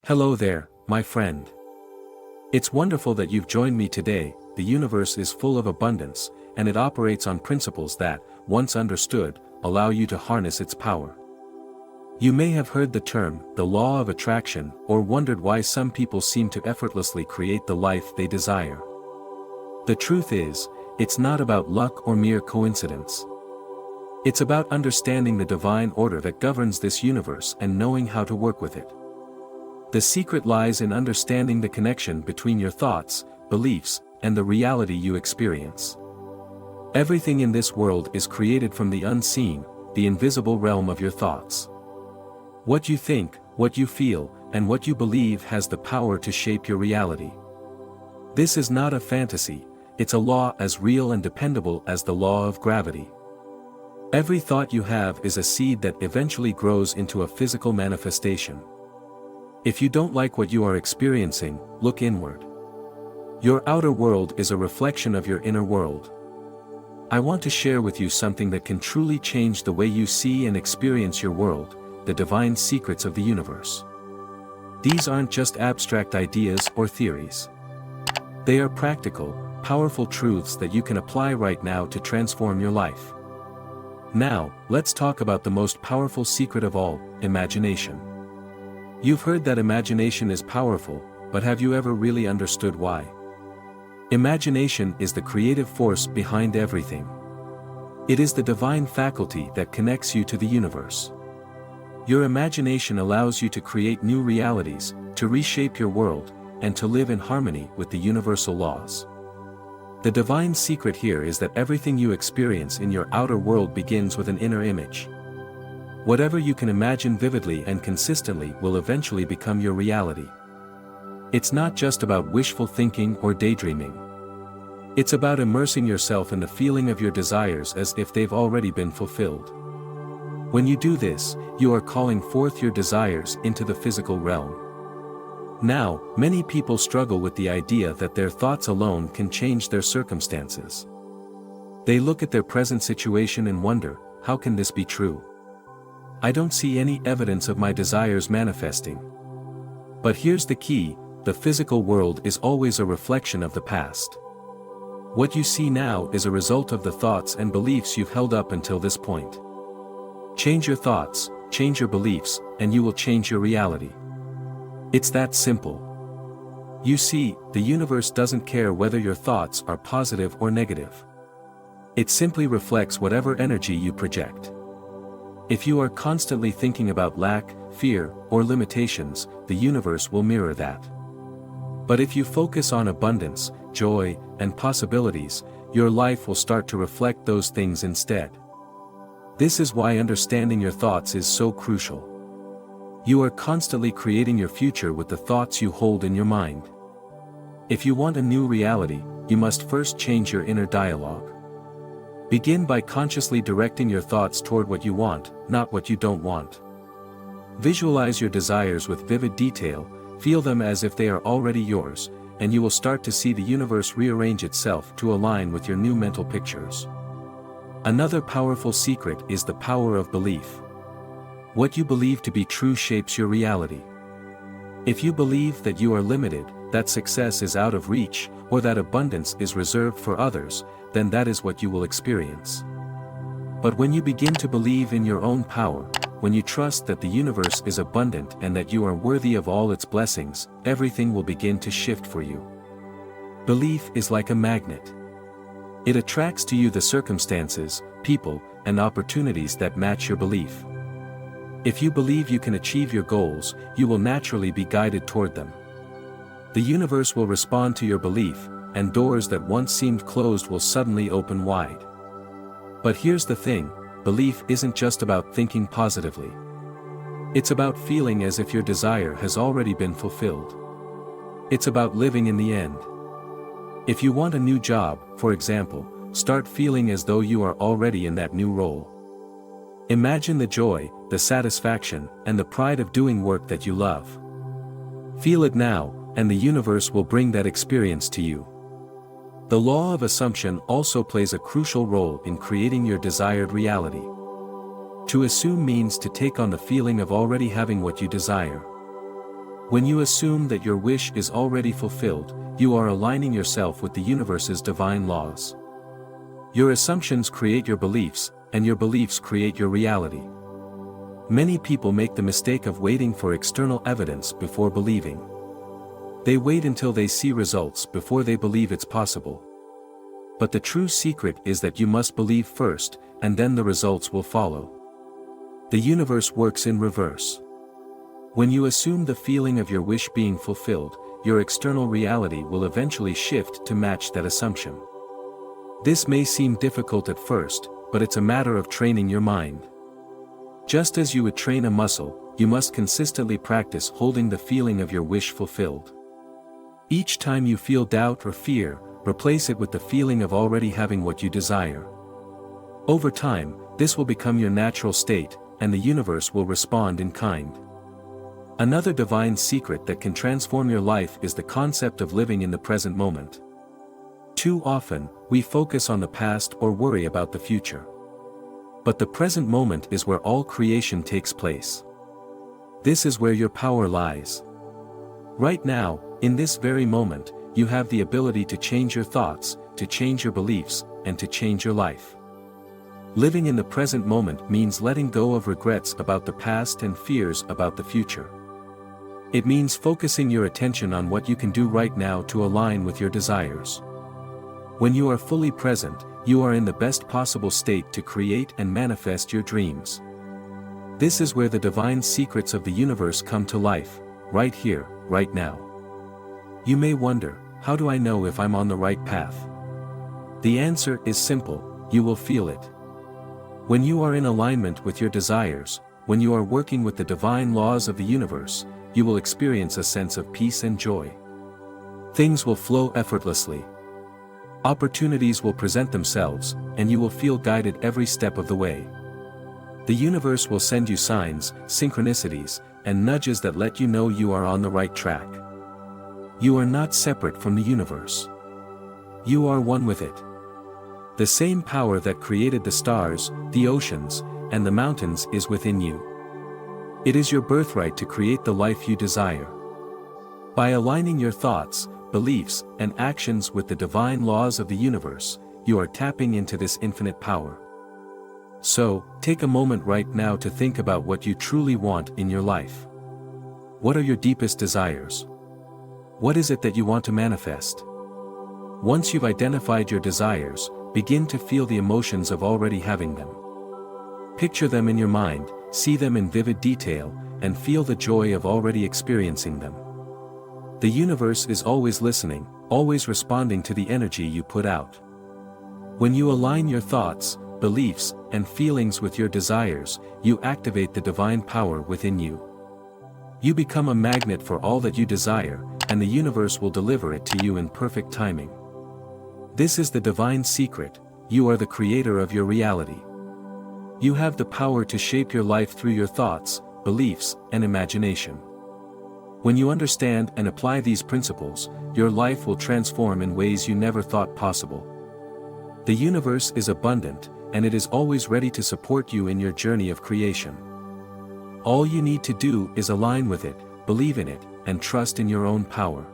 Hello there, my friend. It's wonderful that you've joined me today. The universe is full of abundance, and it operates on principles that, once understood, allow you to harness its power. You may have heard the term, the law of attraction, or wondered why some people seem to effortlessly create the life they desire. The truth is, it's not about luck or mere coincidence. It's about understanding the divine order that governs this universe and knowing how to work with it. The secret lies in understanding the connection between your thoughts, beliefs, and the reality you experience. Everything in this world is created from the unseen, the invisible realm of your thoughts. What you think, what you feel, and what you believe has the power to shape your reality. This is not a fantasy, it's a law as real and dependable as the law of gravity. Every thought you have is a seed that eventually grows into a physical manifestation. If you don't like what you are experiencing, look inward. Your outer world is a reflection of your inner world. I want to share with you something that can truly change the way you see and experience your world, the divine secrets of the universe. These aren't just abstract ideas or theories. They are practical, powerful truths that you can apply right now to transform your life. Now, let's talk about the most powerful secret of all, imagination. You've heard that imagination is powerful, but have you ever really understood why? Imagination is the creative force behind everything. It is the divine faculty that connects you to the universe. Your imagination allows you to create new realities, to reshape your world, and to live in harmony with the universal laws. The divine secret here is that everything you experience in your outer world begins with an inner image. Whatever you can imagine vividly and consistently will eventually become your reality. It's not just about wishful thinking or daydreaming. It's about immersing yourself in the feeling of your desires as if they've already been fulfilled. When you do this, you are calling forth your desires into the physical realm. Now, many people struggle with the idea that their thoughts alone can change their circumstances. They look at their present situation and wonder, how can this be true? I don't see any evidence of my desires manifesting. But here's the key, the physical world is always a reflection of the past. What you see now is a result of the thoughts and beliefs you've held up until this point. Change your thoughts, change your beliefs, and you will change your reality. It's that simple. You see, the universe doesn't care whether your thoughts are positive or negative. It simply reflects whatever energy you project. If you are constantly thinking about lack, fear, or limitations, the universe will mirror that. But if you focus on abundance, joy, and possibilities, your life will start to reflect those things instead. This is why understanding your thoughts is so crucial. You are constantly creating your future with the thoughts you hold in your mind. If you want a new reality, you must first change your inner dialogue. Begin by consciously directing your thoughts toward what you want, not what you don't want. Visualize your desires with vivid detail, feel them as if they are already yours, and you will start to see the universe rearrange itself to align with your new mental pictures. Another powerful secret is the power of belief. What you believe to be true shapes your reality. If you believe that you are limited, that success is out of reach, or that abundance is reserved for others, then that is what you will experience. But when you begin to believe in your own power, when you trust that the universe is abundant and that you are worthy of all its blessings, everything will begin to shift for you. Belief is like a magnet. It attracts to you the circumstances, people, and opportunities that match your belief. If you believe you can achieve your goals, you will naturally be guided toward them. The universe will respond to your belief, and doors that once seemed closed will suddenly open wide. But here's the thing, belief isn't just about thinking positively. It's about feeling as if your desire has already been fulfilled. It's about living in the end. If you want a new job, for example, start feeling as though you are already in that new role. Imagine the joy, the satisfaction, and the pride of doing work that you love. Feel it now, and the universe will bring that experience to you. The law of assumption also plays a crucial role in creating your desired reality. To assume means to take on the feeling of already having what you desire. When you assume that your wish is already fulfilled, you are aligning yourself with the universe's divine laws. Your assumptions create your beliefs, and your beliefs create your reality. Many people make the mistake of waiting for external evidence before believing. They wait until they see results before they believe it's possible. But the true secret is that you must believe first, and then the results will follow. The universe works in reverse. When you assume the feeling of your wish being fulfilled, your external reality will eventually shift to match that assumption. This may seem difficult at first, but it's a matter of training your mind. Just as you would train a muscle, you must consistently practice holding the feeling of your wish fulfilled. Each time you feel doubt or fear, replace it with the feeling of already having what you desire. Over time, this will become your natural state, and the universe will respond in kind. Another divine secret that can transform your life is the concept of living in the present moment. Too often, we focus on the past or worry about the future. But the present moment is where all creation takes place. This is where your power lies. Right now, in this very moment, you have the ability to change your thoughts, to change your beliefs, and to change your life. Living in the present moment means letting go of regrets about the past and fears about the future. It means focusing your attention on what you can do right now to align with your desires. When you are fully present, you are in the best possible state to create and manifest your dreams. This is where the divine secrets of the universe come to life, right here, right now. You may wonder, how do I know if I'm on the right path? The answer is simple: you will feel it. When you are in alignment with your desires, when you are working with the divine laws of the universe, you will experience a sense of peace and joy. Things will flow effortlessly. Opportunities will present themselves, and you will feel guided every step of the way. The universe will send you signs, synchronicities, and nudges that let you know you are on the right track. You are not separate from the universe. You are one with it. The same power that created the stars, the oceans, and the mountains is within you. It is your birthright to create the life you desire. By aligning your thoughts, beliefs, and actions with the divine laws of the universe, you are tapping into this infinite power. So, take a moment right now to think about what you truly want in your life. What are your deepest desires? What is it that you want to manifest? Once you've identified your desires, begin to feel the emotions of already having them. Picture them in your mind, see them in vivid detail, and feel the joy of already experiencing them. The universe is always listening, always responding to the energy you put out. When you align your thoughts, beliefs, and feelings with your desires, you activate the divine power within you. You become a magnet for all that you desire, and the universe will deliver it to you in perfect timing. This is the divine secret: you are the creator of your reality. You have the power to shape your life through your thoughts, beliefs, and imagination. When you understand and apply these principles, your life will transform in ways you never thought possible. The universe is abundant, and it is always ready to support you in your journey of creation. All you need to do is align with it, believe in it, and trust in your own power.